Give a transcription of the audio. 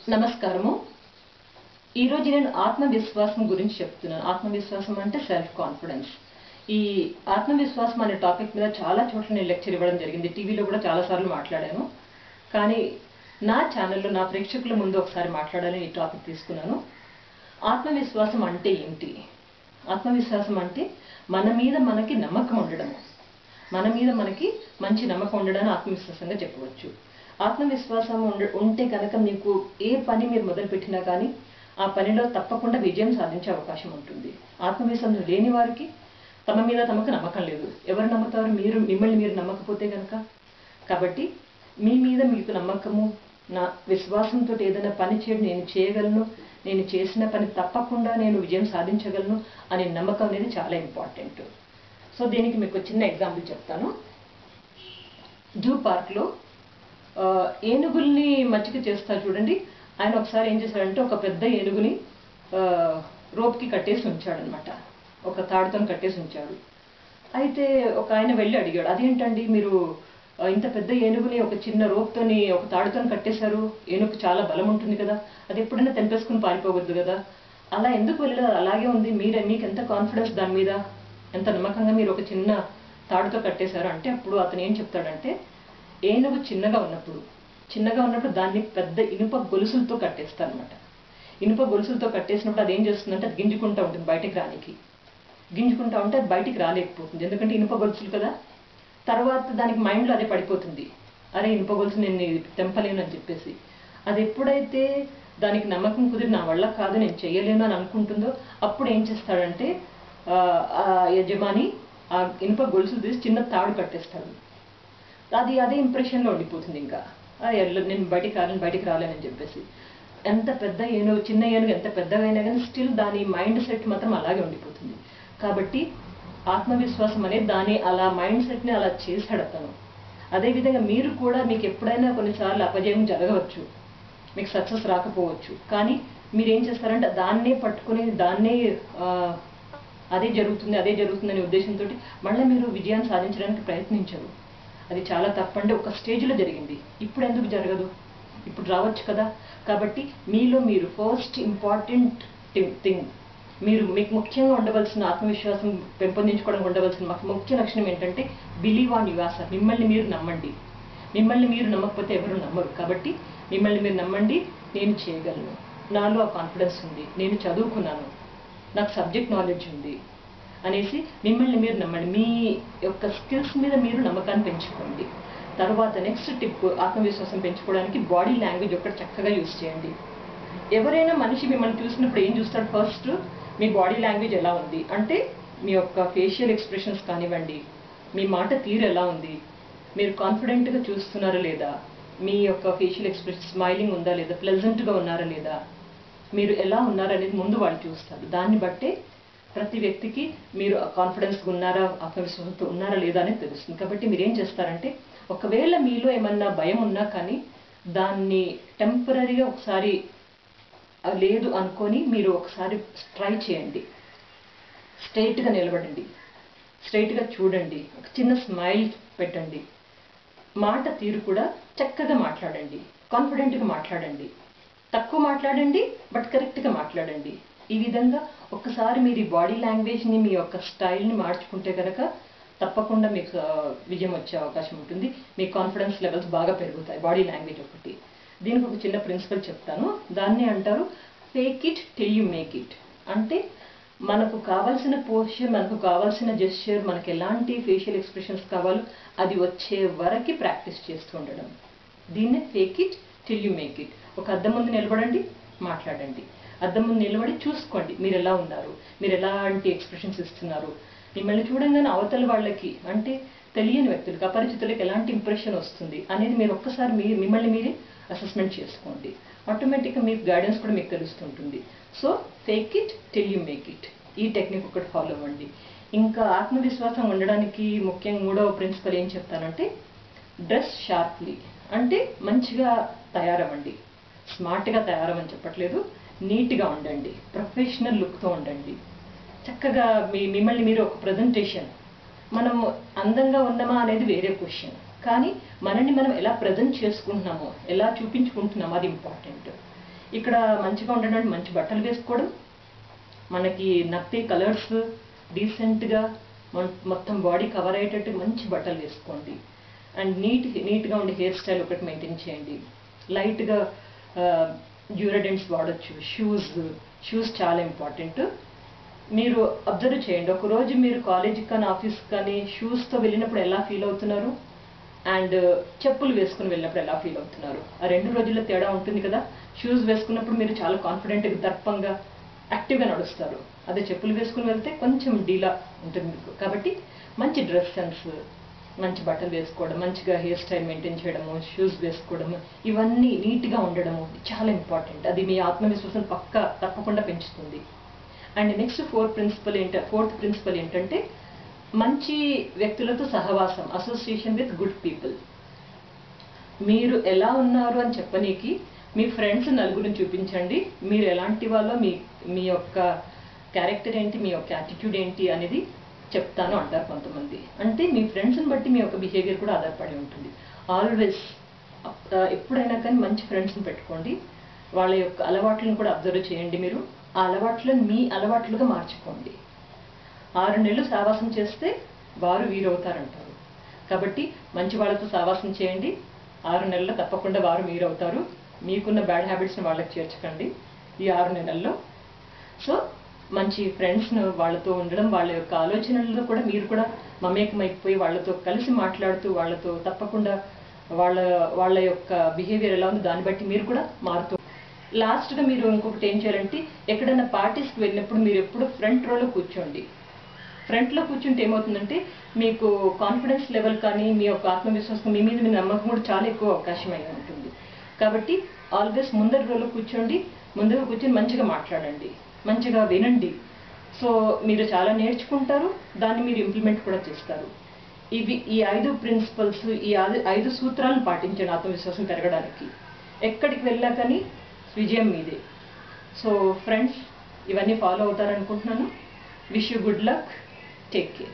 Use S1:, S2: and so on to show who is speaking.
S1: నమస్కారము. ఈరోజు నేను ఆత్మవిశ్వాసం గురించి చెప్తున్నాను. ఆత్మవిశ్వాసం అంటే సెల్ఫ్ కాన్ఫిడెన్స్. ఈ ఆత్మవిశ్వాసం అనే టాపిక్ మీద చాలా చోట్ల నేను లెక్చర్ ఇవ్వడం జరిగింది. టీవీలో కూడా చాలాసార్లు మాట్లాడాను. కానీ నా ఛానల్లో నా ప్రేక్షకుల ముందు ఒకసారి మాట్లాడాలని ఈ టాపిక్ తీసుకున్నాను. ఆత్మవిశ్వాసం అంటే ఏంటి? ఆత్మవిశ్వాసం అంటే మన మీద మనకి నమ్మకం ఉండడము. మన మీద మనకి మంచి నమ్మకం ఉండడాన్ని ఆత్మవిశ్వాసంగా చెప్పవచ్చు. ఆత్మవిశ్వాసం ఉంటే కనుక మీకు ఏ పని మీరు మొదలుపెట్టినా కానీ ఆ పనిలో తప్పకుండా విజయం సాధించే అవకాశం ఉంటుంది. ఆత్మవిశ్వాసం లేని వారికి తమ మీద తమకు నమ్మకం లేదు. ఎవరు నమ్ముతారు? మిమ్మల్ని మీరు నమ్మకపోతే కనుక. కాబట్టి మీ మీద మీకు నమ్మకము, నా విశ్వాసంతో ఏదైనా పని చేయడం, నేను చేయగలను, నేను చేసిన పని తప్పకుండా నేను విజయం సాధించగలను అనే నమ్మకం అనేది చాలా ఇంపార్టెంట్. సో దీనికి మీకు చిన్న ఎగ్జాంపుల్ చెప్తాను. జూ పార్క్లో ఏనుగుల్ని మచ్చిక చేస్తారు చూడండి. ఆయన ఒకసారి ఏం చేశాడంటే ఒక పెద్ద ఏనుగుని రోప్కి కట్టేసి ఉంచాడనమాట. ఒక తాడుతో కట్టేసి ఉంచాడు. అయితే ఒక ఆయన వెళ్ళి అడిగాడు, అదేంటండి మీరు ఇంత పెద్ద ఏనుగుని ఒక చిన్న రోప్తోని ఒక తాడుతో కట్టేశారు? ఏనుగు చాలా బలం ఉంటుంది కదా, అది ఎప్పుడైనా తెంపేసుకుని పారిపోవద్దు కదా, అలా ఎందుకు వెళ్ళలేదు? అలాగే ఉంది. మీకు ఎంత కాన్ఫిడెన్స్ దాని మీద, ఎంత నమ్మకంగా మీరు ఒక చిన్న తాడుతో కట్టేశారు అంటే అప్పుడు అతను ఏం చెప్తాడంటే, ఏనుగు చిన్నగా ఉన్నప్పుడు దాన్ని పెద్ద ఇనుప గొలుసులతో కట్టేస్తారనమాట. ఇనుప గొలుసులతో కట్టేసినప్పుడు అది ఏం చేస్తుందంటే అది గింజుకుంటూ ఉంటుంది బయటికి రానికి. గింజుకుంటూ ఉంటే అది బయటికి రాలేకపోతుంది, ఎందుకంటే ఇనుప గొలుసులు కదా. తర్వాత దానికి మైండ్లో అదే పడిపోతుంది, అరే ఇనుప గొలుసు నేను తెంపలేను అని చెప్పేసి. అది ఎప్పుడైతే దానికి నమ్మకం కుదిరి నా వల్ల కాదు, నేను చేయలేను అని అనుకుంటుందో అప్పుడు ఏం చేస్తాడంటే ఆ యజమాని ఆ ఇనుప గొలుసులు తీసి చిన్న తాడు కట్టేస్తాడు. అదే ఇంప్రెషన్లో ఉండిపోతుంది. ఇంకా నేను బయటికి రాలేనని చెప్పేసి. ఎంత పెద్ద ఏనుగు, చిన్న ఏనుగు ఎంత పెద్దగా అయినా కానీ స్టిల్ దాని మైండ్ సెట్ మాత్రం అలాగే ఉండిపోతుంది. కాబట్టి ఆత్మవిశ్వాసం అనేది దాని అలా మైండ్ సెట్ని అలా చేశాడు అతను. అదేవిధంగా మీరు కూడా మీకు ఎప్పుడైనా కొన్నిసార్లు అపజయం జరగవచ్చు, మీకు సక్సెస్ రాకపోవచ్చు. కానీ మీరేం చేస్తారంటే దాన్నే పట్టుకుని అదే జరుగుతుంది అనే ఉద్దేశంతో మళ్ళీ మీరు విజయాన్ని సాధించడానికి ప్రయత్నించరు. అది చాలా తప్పండి. ఒక స్టేజ్లో జరిగింది, ఇప్పుడు ఎందుకు జరగదు? ఇప్పుడు రావచ్చు కదా. కాబట్టి మీలో మీరు ఫస్ట్ ఇంపార్టెంట్ థింగ్, మీకు ముఖ్యంగా ఉండవలసిన ఆత్మవిశ్వాసం పెంపొందించుకోవడానికి ఉండవలసిన ముఖ్య లక్షణం ఏంటంటే బిలీవ్ ఆన్ యువర్ సెల్ఫ్. మిమ్మల్ని మీరు నమ్మండి. మిమ్మల్ని మీరు నమ్మకపోతే ఎవరు నమ్మరు. కాబట్టి మిమ్మల్ని మీరు నమ్మండి. నేను చేయగలను, నాలో ఆ కాన్ఫిడెన్స్ ఉంది, నేను చదువుకున్నాను, నాకు సబ్జెక్ట్ నాలెడ్జ్ ఉంది అనేసి మిమ్మల్ని మీరు నమ్మండి. మీ యొక్క స్కిల్స్ మీద మీరు నమ్మకాన్ని పెంచుకోండి. తర్వాత నెక్స్ట్ టిప్, ఆత్మవిశ్వాసం పెంచుకోవడానికి బాడీ లాంగ్వేజ్ ఒకటి చక్కగా యూజ్ చేయండి. ఎవరైనా మనిషి మిమ్మల్ని చూసినప్పుడు ఏం చూస్తాడు? ఫస్ట్ మీ బాడీ లాంగ్వేజ్ ఎలా ఉంది అంటే మీ యొక్క ఫేషియల్ ఎక్స్ప్రెషన్స్ కానివ్వండి, మీ మాట తీరు ఎలా ఉంది, మీరు కాన్ఫిడెంట్గా చూస్తున్నారా లేదా, మీ యొక్క ఫేషియల్ ఎక్స్ప్రెషన్ స్మైలింగ్ ఉందా లేదా, ప్లెజెంట్గా ఉన్నారా లేదా, మీరు ఎలా ఉన్నారనేది ముందు వాళ్ళు చూస్తారు. దాన్ని బట్టే ప్రతి వ్యక్తికి మీరు కాన్ఫిడెన్స్గా ఉన్నారా, ఆత్మవిశ్వాసంతో ఉన్నారా లేదా అనేది తెలుస్తుంది. కాబట్టి మీరు ఏం చేస్తారంటే ఒకవేళ మీలో ఏమన్నా భయం ఉన్నా కానీ దాన్ని టెంపరీగా ఒకసారి లేదు అనుకొని మీరు ఒకసారి ట్రై చేయండి. స్ట్రైట్గా నిలబడండి, స్ట్రైట్గా చూడండి, ఒక చిన్న స్మైల్ పెట్టండి, మాట తీరు కూడా చక్కగా మాట్లాడండి, కాన్ఫిడెంట్గా మాట్లాడండి, తక్కువ మాట్లాడండి బట్ కరెక్ట్గా మాట్లాడండి. ఈ విధంగా ఒక్కసారి మీరు ఈ బాడీ లాంగ్వేజ్ని, మీ యొక్క స్టైల్ని మార్చుకుంటే కనుక తప్పకుండా మీకు విజయం వచ్చే అవకాశం ఉంటుంది. మీ కాన్ఫిడెన్స్ లెవెల్స్ బాగా పెరుగుతాయి. బాడీ లాంగ్వేజ్ ఒకటి. దీనికి ఒక చిన్న ప్రిన్సిపల్ చెప్తాను. దాన్ని అంటారు fake it till you make it. అంటే మనకు కావాల్సిన పోస్చర్, మనకు కావాల్సిన జెస్చర్, మనకు ఎలాంటి ఫేషియల్ ఎక్స్ప్రెషన్స్ కావాలో అది వచ్చే వరకు ప్రాక్టీస్ చేస్తూ ఉండడం. దీన్నే fake it till you make it. ఒక అద్దం ముందు నిలబడండి, మాట్లాడండి. అద్దం ముందు నిలబడి చూసుకోండి మీరు ఎలా ఉన్నారు, మీరు ఎలాంటి ఎక్స్ప్రెషన్స్ ఇస్తున్నారు. మిమ్మల్ని చూడంగానే అవతల వాళ్ళకి, అంటే తెలియని వ్యక్తులకు, అపరిచితులకు ఎలాంటి ఇంప్రెషన్ వస్తుంది అనేది మీరు ఒక్కసారి మిమ్మల్ని మీరే అసెస్మెంట్ చేసుకోండి. ఆటోమేటిక్గా మీకు గైడెన్స్ కూడా మీకు తెలుస్తుంటుంది. So fake it till you make it, ఈ టెక్నిక్ ఒకటి ఫాలో అవ్వండి. ఇంకా ఆత్మవిశ్వాసం ఉండడానికి ముఖ్యంగా మూడవ ప్రిన్సిపల్ ఏం చెప్తానంటే డ్రెస్ షార్ప్లీ. అంటే మంచిగా తయారవ్వండి. స్మార్ట్గా తయారవని చెప్పట్లేదు, నీట్గా ఉండండి, ప్రొఫెషనల్ లుక్తో ఉండండి. చక్కగా మిమ్మల్ని మీరు ఒక ప్రజెంటేషన్, మనం అందంగా ఉన్నామా అనేది వేరే క్వశ్చన్, కానీ మనల్ని మనం ఎలా ప్రజెంట్ చేసుకుంటున్నామో, ఎలా చూపించుకుంటున్నామో అది ఇంపార్టెంట్. ఇక్కడ మంచిగా ఉండడానికి మంచి బట్టలు వేసుకోవడం, మనకి నత్తి కలర్స్ డీసెంట్గా మొత్తం బాడీ కవర్ అయ్యేటట్టు మంచి బట్టలు వేసుకోండి. అండ్ నీట్గా ఉండే హెయిర్ స్టైల్ ఒకటి మెయింటైన్ చేయండి. లైట్గా డ్యూరడెంట్స్ వాడచ్చు. షూస్ చాలా ఇంపార్టెంట్. మీరు అబ్జర్వ్ చేయండి, ఒకరోజు మీరు కాలేజీకి కానీ ఆఫీస్కి కానీ షూస్తో వెళ్ళినప్పుడు ఎలా ఫీల్ అవుతున్నారు, అండ్ చెప్పులు వేసుకుని వెళ్ళినప్పుడు ఎలా ఫీల్ అవుతున్నారు. ఆ 2 రోజుల్లో తేడా ఉంటుంది కదా. షూస్ వేసుకున్నప్పుడు మీరు చాలా కాన్ఫిడెంట్గా, దర్పంగా, యాక్టివ్గా నడుస్తారు. అదే చెప్పులు వేసుకుని వెళ్తే కొంచెం డీలా ఉంటుంది మీకు. కాబట్టి మంచి డ్రెస్ సెన్స్, మంచి బట్టలు వేసుకోవడం, మంచిగా హెయిర్ స్టైల్ మెయింటైన్ చేయడము, షూస్ వేసుకోవడము, ఇవన్నీ నీట్గా ఉండడము చాలా ఇంపార్టెంట్. అది మీ ఆత్మవిశ్వాసం తప్పకుండా పెంచుతుంది. అండ్ నెక్స్ట్ ఫోర్త్ ప్రిన్సిపల్ ఏంటంటే మంచి వ్యక్తులతో సహవాసం, అసోసియేషన్ విత్ గుడ్ పీపుల్. మీరు ఎలా ఉన్నారు అని చెప్పనీకి మీ ఫ్రెండ్స్ నలుగురిని చూపించండి. మీరు ఎలాంటి వాళ్ళో, మీ యొక్క క్యారెక్టర్ ఏంటి, మీ యొక్క యాటిట్యూడ్ ఏంటి అనేది చెప్తాను అంటారు కొంతమంది. అంటే మీ ఫ్రెండ్స్ని బట్టి మీ యొక్క బిహేవియర్ కూడా ఆధారపడి ఉంటుంది. ఆల్వేస్ ఎప్పుడైనా కానీ మంచి ఫ్రెండ్స్ని పెట్టుకోండి. వాళ్ళ యొక్క అలవాట్లను కూడా అబ్జర్వ్ చేయండి. మీరు ఆ అలవాట్లను మీ అలవాట్లుగా మార్చుకోండి. 6 నెలలు సావాసం చేస్తే వారు వీరవుతారంటారు. కాబట్టి మంచి వాళ్ళతో సావాసం చేయండి. 6 నెలల్లో తప్పకుండా వారు మీరవుతారు. మీకున్న బ్యాడ్ హ్యాబిట్స్ని వాళ్ళకి చేర్చకండి ఈ 6 నెలల్లో. సో మంచి ఫ్రెండ్స్ను వాళ్ళతో ఉండడం, వాళ్ళ యొక్క ఆలోచనల్లో కూడా మీరు కూడా మమేకమైపోయి వాళ్ళతో కలిసి మాట్లాడుతూ, వాళ్ళతో తప్పకుండా వాళ్ళ యొక్క బిహేవియర్ ఎలా ఉందో దాన్ని బట్టి మీరు కూడా మారుతూ. లాస్ట్గా మీరు ఇంకొకటి ఏం చేయాలంటే, ఎక్కడైనా పార్టీస్కి వెళ్ళినప్పుడు మీరు ఎప్పుడు ఫ్రంట్ రోలో కూర్చోండి. ఫ్రంట్లో కూర్చుంటే ఏమవుతుందంటే మీకు కాన్ఫిడెన్స్ లెవెల్ కానీ, మీ యొక్క ఆత్మవిశ్వాసం, మీ మీద మీ నమ్మకం కూడా చాలా ఎక్కువ అవకాశం అయి ఉంటుంది. కాబట్టి ఆల్వేస్ ముందరి రోలో కూర్చోండి. ముందుగా కూర్చొని మంచిగా మాట్లాడండి, మంచిగా వినండి. సో మీరు చాలా నేర్చుకుంటారు, దాన్ని మీరు ఇంప్లిమెంట్ కూడా చేస్తారు. ఈ 5 ప్రిన్సిపల్స్, ఈ 5 సూత్రాలను పాటించండి ఆత్మవిశ్వాసం పెరగడానికి. ఎక్కడికి వెళ్ళా కానీ విజయం మీదే. సో ఫ్రెండ్స్, ఇవన్నీ ఫాలో అవుతారనుకుంటున్నాను. Wish you good luck. Take care.